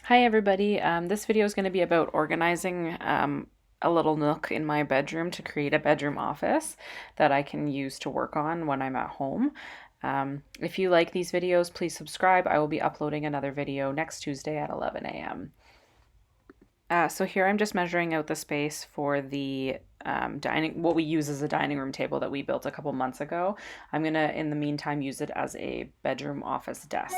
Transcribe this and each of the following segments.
Hi everybody, this video is going to be about organizing a little nook in my bedroom to create a bedroom office that I can use to work on when I'm at home. If you like these videos, please subscribe. I will be uploading another video next Tuesday at 11 a.m. So here I'm just measuring out the space for the what we use as a dining room table that we built a couple months ago. I'm gonna, in the meantime, use it as a bedroom office desk.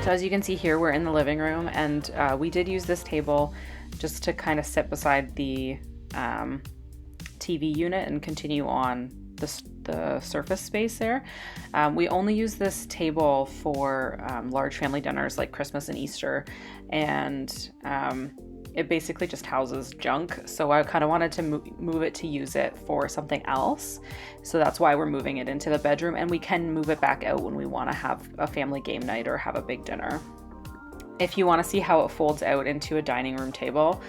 So as you can see here, we're in the living room, and we did use this table just to kind of sit beside the TV unit and continue on the surface space there. We only use this table for large family dinners like Christmas and Easter, and it basically just houses junk. So I kind of wanted to move it to use it for something else. So that's why we're moving it into the bedroom, and we can move it back out when we want to have a family game night or have a big dinner. If you want to see how it folds out into a dining room table,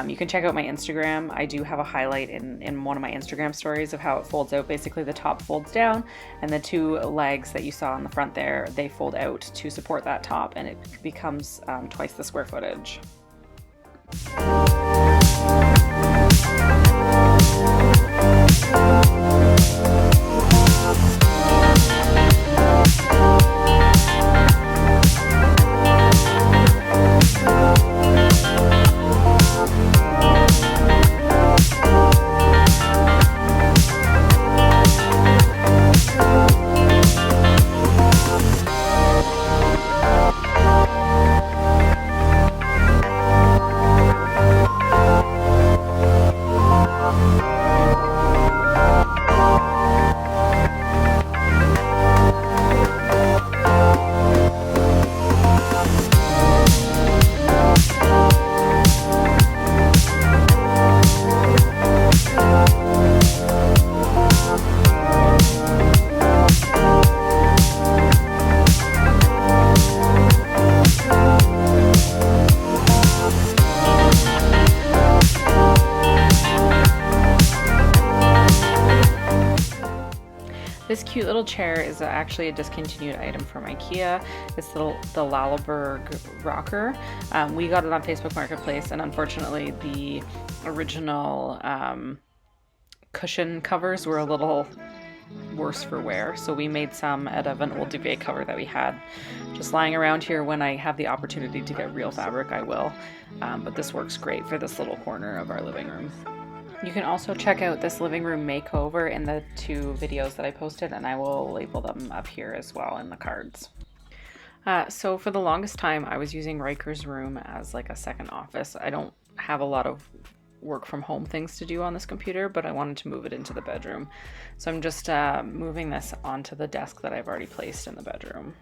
you can check out my Instagram. I do have a highlight in one of my Instagram stories of how it folds out. Basically, the top folds down, and the two legs that you saw in the front there, they fold out to support that top, and it becomes twice the square footage. This cute little chair is actually a discontinued item from Ikea. It's the Lalleberg rocker. We got it on Facebook Marketplace, and unfortunately the original cushion covers were a little worse for wear. So we made some out of an old duvet cover that we had just lying around here. When I have the opportunity to get real fabric, I will. But this works great for this little corner of our living room. You can also check out this living room makeover in the two videos that I posted, and I will label them up here as well in the cards. So for the longest time, I was using Riker's room as like a second office. I don't have a lot of work from home things to do on this computer, but I wanted to move it into the bedroom. So I'm just moving this onto the desk that I've already placed in the bedroom.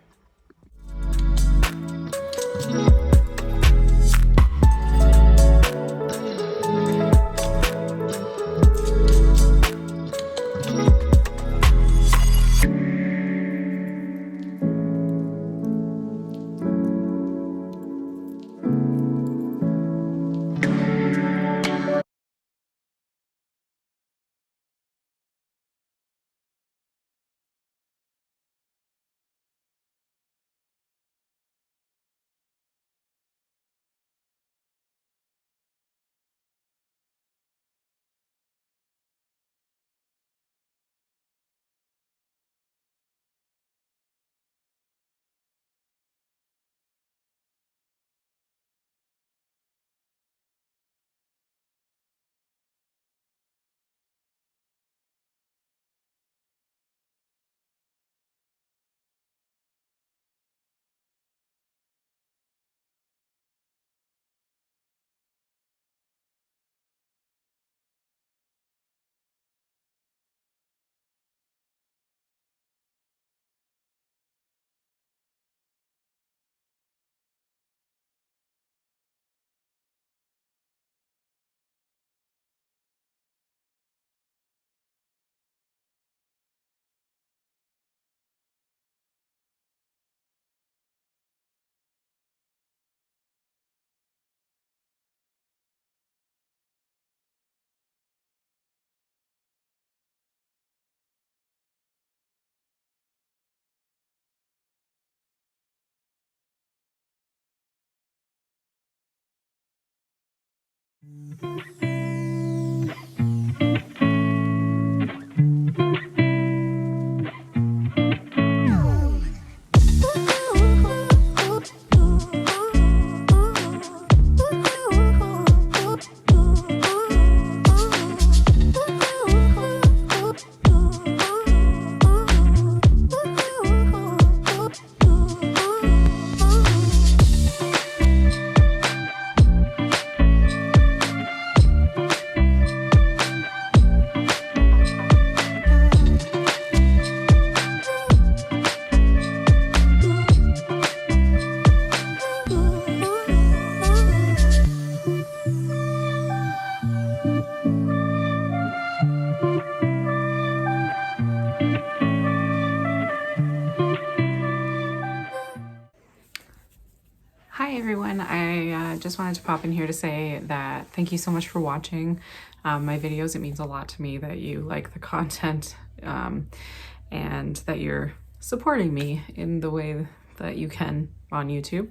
Hi everyone, I just wanted to pop in here to say that thank you so much for watching my videos. It means a lot to me that you like the content and that you're supporting me in the way that you can on YouTube.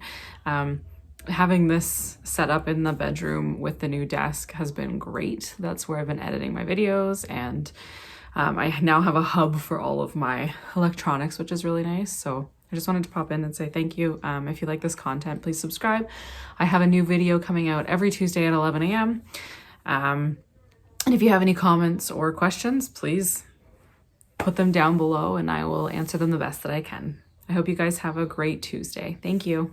Having this set up in the bedroom with the new desk has been great. That's where I've been editing my videos, and I now have a hub for all of my electronics, which is really nice. So I just wanted to pop in and say thank you. If you like this content, please subscribe. I have a new video coming out every Tuesday at 11 a.m. And if you have any comments or questions, please put them down below and I will answer them the best that I can. I hope you guys have a great Tuesday. Thank you.